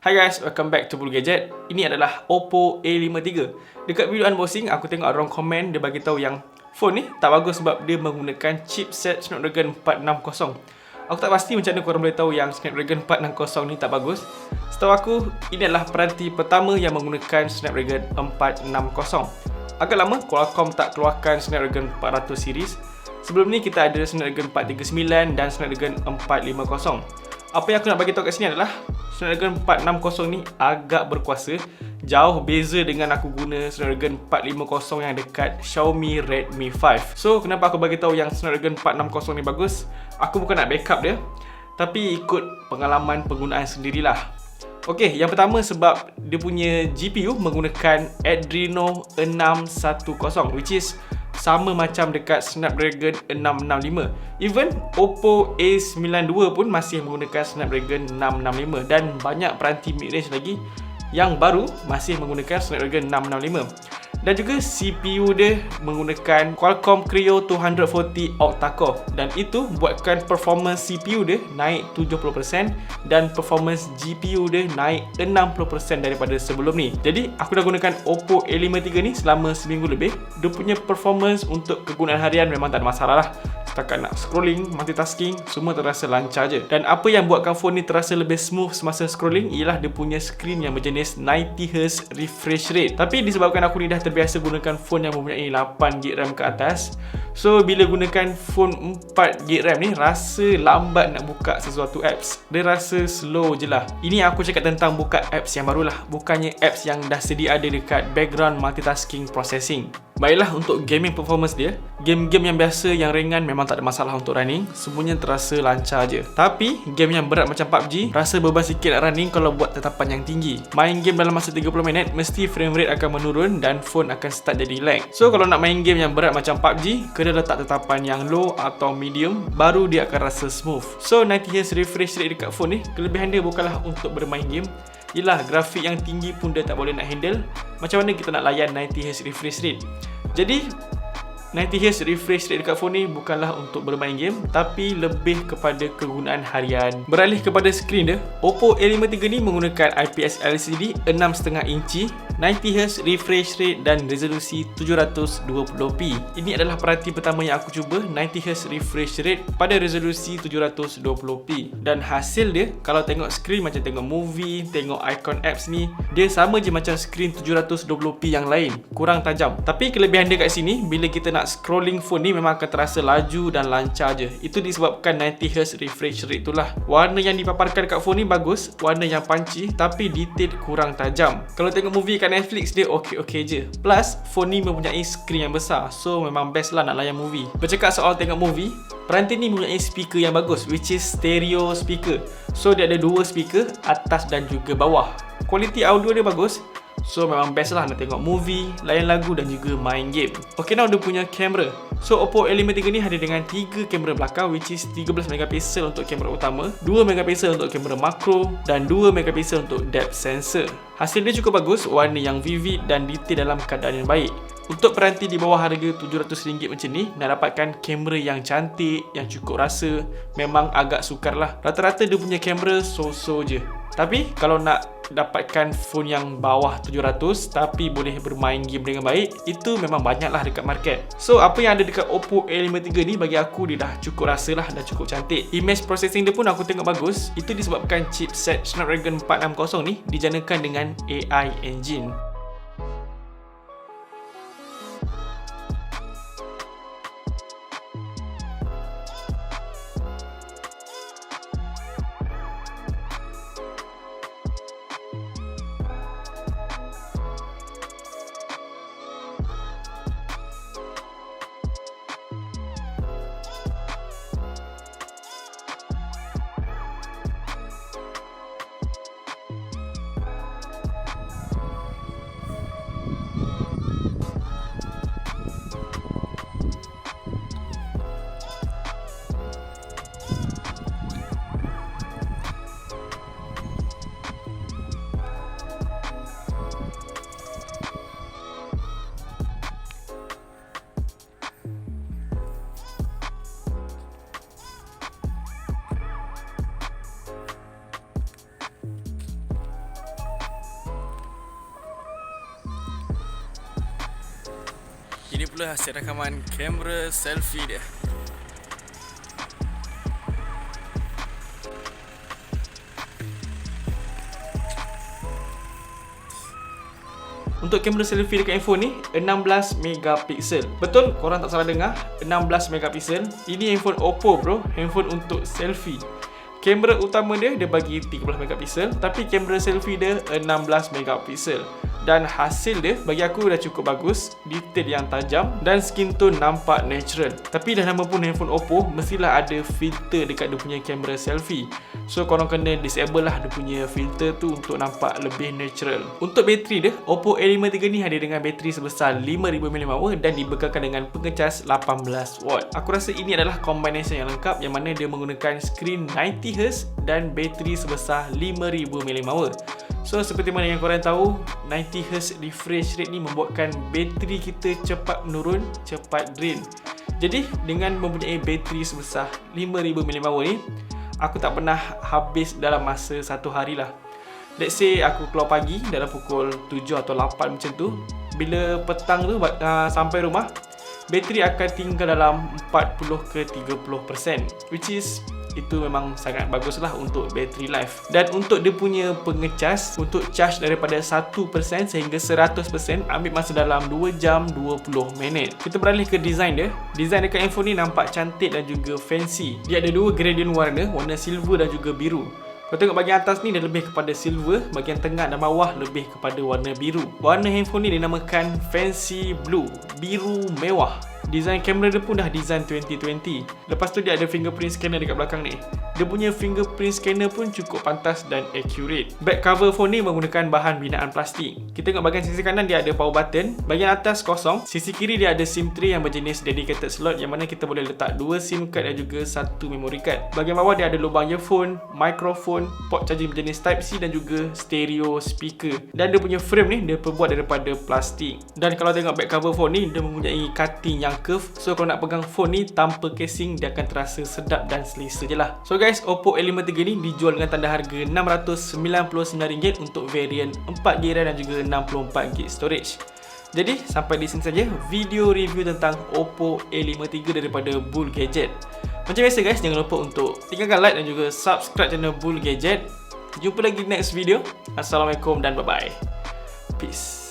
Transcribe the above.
Hi guys, welcome back to Bulu Gadget. Ini adalah Oppo A53. Dekat video unboxing, aku tengok orang komen dia bagi tahu yang phone ni tak bagus sebab dia menggunakan chipset Snapdragon 460. Aku tak pasti macam mana korang boleh tahu yang Snapdragon 460 ni tak bagus. Setahu aku, ini adalah peranti pertama yang menggunakan Snapdragon 460. Agak lama Qualcomm tak keluarkan Snapdragon 400 series. Sebelum ni kita ada Snapdragon 439 dan Snapdragon 450. Apa yang aku nak bagi tahu kat sini adalah Snapdragon 460 ni agak berkuasa. Jauh beza dengan aku guna Snapdragon 450 yang dekat Xiaomi Redmi 5. So, kenapa aku bagi tahu yang Snapdragon 460 ni bagus? Aku bukan nak backup dia, tapi ikut pengalaman penggunaan sendirilah. Okey, yang pertama sebab dia punya GPU menggunakan Adreno 610, which is sama macam dekat Snapdragon 665. Even Oppo A92 pun masih menggunakan Snapdragon 665 dan banyak peranti mid-range lagi yang baru masih menggunakan Snapdragon 665. Dan juga CPU dia menggunakan Qualcomm Creo 240 octa-core dan itu buatkan performance CPU dia naik 70% dan performance GPU dia naik 60% daripada sebelum ni. Jadi aku dah gunakan Oppo A53 ni selama seminggu lebih. Dia punya performance untuk kegunaan harian memang tak ada masalah lah. Setakat nak scrolling, multitasking, semua terasa lancar je. Dan apa yang buatkan phone ni terasa lebih smooth semasa scrolling ialah dia punya screen yang berjenis 90Hz refresh rate. Tapi disebabkan aku ni dah terbiasa gunakan phone yang mempunyai 8GB RAM ke atas, so bila gunakan phone 4GB RAM ni rasa lambat nak buka sesuatu apps. Dia rasa slow je lah. Ini aku cakap tentang buka apps yang barulah, bukannya apps yang dah sedia ada dekat background multitasking processing. Baiklah, untuk gaming performance dia, game-game yang biasa yang ringan memang tak ada masalah untuk running. Semuanya terasa lancar je. Tapi game yang berat macam PUBG rasa beban sikit nak running kalau buat tetapan yang tinggi. Main game dalam masa 30 minit mesti frame rate akan menurun dan phone akan start jadi lag. So kalau nak main game yang berat macam PUBG, kena letak tetapan yang low atau medium, baru dia akan rasa smooth. So 90Hz refresh rate dekat phone ni, kelebihan dia bukanlah untuk bermain game. Yelah, grafik yang tinggi pun dia tak boleh nak handle. Macam mana kita nak layan 90Hz refresh rate? Jadi 90Hz refresh rate dekat phone ni bukanlah untuk bermain game, tapi lebih kepada kegunaan harian. Beralih kepada skrin dia, Oppo A53 ni menggunakan IPS LCD 6.5 inci, 90Hz refresh rate dan resolusi 720p. Ini adalah peranti pertama yang aku cuba 90Hz refresh rate pada resolusi 720p. Dan hasil dia, kalau tengok skrin macam tengok movie, tengok icon apps ni, dia sama je macam skrin 720p yang lain, kurang tajam. Tapi kelebihan dia kat sini, bila kita nak scrolling phone ni memang akan terasa laju dan lancar je. Itu disebabkan 90Hz refresh rate itulah. Warna yang dipaparkan kat phone ni bagus, warna yang punchy, tapi detail kurang tajam. Kalau tengok movie kat Netflix dia okey-okey je. Plus phone ni mempunyai skrin yang besar, so memang best lah nak layan movie. Bercakap soal tengok movie, peranti ni mempunyai speaker yang bagus, which is stereo speaker. So dia ada dua speaker, atas dan juga bawah. Kualiti audio dia bagus, so memang best lah nak tengok movie, layan lagu dan juga main game. Ok, now dia punya kamera. So Oppo A53 ni hadir dengan 3 kamera belakang, which is 13MP untuk kamera utama, 2MP untuk kamera makro dan 2MP untuk depth sensor. Hasil dia cukup bagus, warna yang vivid dan detail dalam keadaan yang baik. Untuk peranti di bawah harga RM700 macam ni, nak dapatkan kamera yang cantik, yang cukup rasa, memang agak sukar lah. Rata-rata dia punya kamera so-so je. Tapi kalau nak dapatkan phone yang bawah 700 tapi boleh bermain game dengan baik, itu memang banyak lah dekat market. So apa yang ada dekat Oppo A53 ni bagi aku dia dah cukup rasa lah, dah cukup cantik. Image processing dia pun aku tengok bagus. Itu disebabkan chipset Snapdragon 460 ni dijanakan dengan AI engine. Ini pula hasil rakaman kamera selfie dia. Untuk kamera selfie dekat handphone ni 16 megapiksel. Betul, korang tak salah dengar, 16 megapiksel. Ini handphone Oppo bro, handphone untuk selfie. Kamera utama dia bagi 13 megapiksel, tapi kamera selfie dia 16 megapiksel. Dan hasil dia bagi aku dah cukup bagus, detail yang tajam dan skin tone nampak natural. Tapi dah nama pun handphone Oppo, mestilah ada filter dekat dia punya kamera selfie. So korang kena disable lah dia punya filter tu untuk nampak lebih natural. Untuk bateri dia, Oppo A53 ni hadir dengan bateri sebesar 5000 mAh dan dibekalkan dengan pengecas 18W. Aku rasa ini adalah combination yang lengkap yang mana dia menggunakan skrin 90Hz dan bateri sebesar 5000 mAh. So seperti mana yang korang tahu, 90Hz refresh rate ni membuatkan bateri kita cepat menurun, cepat drain. Jadi dengan mempunyai bateri sebesar 5000 mAh ni, aku tak pernah habis dalam masa satu hari lah. Let's say aku keluar pagi dalam pukul 7 atau 8 macam tu. Bila petang tu sampai rumah, bateri akan tinggal dalam 40 ke 30%, which is itu memang sangat bagus lah untuk battery life. Dan untuk dia punya pengecas, untuk charge daripada 1% sehingga 100% ambil masa dalam 2 jam 20 minit. Kita beralih ke design dia. Design dekat handphone ni nampak cantik dan juga fancy. Dia ada dua gradient warna, warna silver dan juga biru. Kalau tengok bahagian atas ni dia lebih kepada silver, bahagian tengah dan bawah lebih kepada warna biru. Warna handphone ni dinamakan Fancy Blue, biru mewah. Design kamera dia pun dah design 2020. Lepas tu dia ada fingerprint scanner dekat belakang ni. Dia punya fingerprint scanner pun cukup pantas dan accurate. Back cover phone ni menggunakan bahan binaan plastik. Kita tengok bahagian sisi kanan dia ada power button, bahagian atas kosong. Sisi kiri dia ada SIM tray yang berjenis dedicated slot yang mana kita boleh letak 2 SIM card dan juga 1 memory card. Bahagian bawah dia ada lubang earphone, microphone, port charging berjenis Type-C dan juga stereo speaker. Dan dia punya frame ni dia terbuat daripada plastik. Dan kalau tengok back cover phone ni, dia mempunyai cutting yang curve. So kalau nak pegang phone ni tanpa casing, dia akan terasa sedap dan selesa je lah. So guys, Oppo A53 ni dijual dengan tanda harga RM699 untuk varian 4GB RAM dan juga 64GB storage. Jadi sampai di sini saja video review tentang Oppo A53 daripada Bull Gadget. Macam biasa guys, jangan lupa untuk tinggalkan like dan juga subscribe channel Bull Gadget. Jumpa lagi next video. Assalamualaikum dan bye bye. Peace.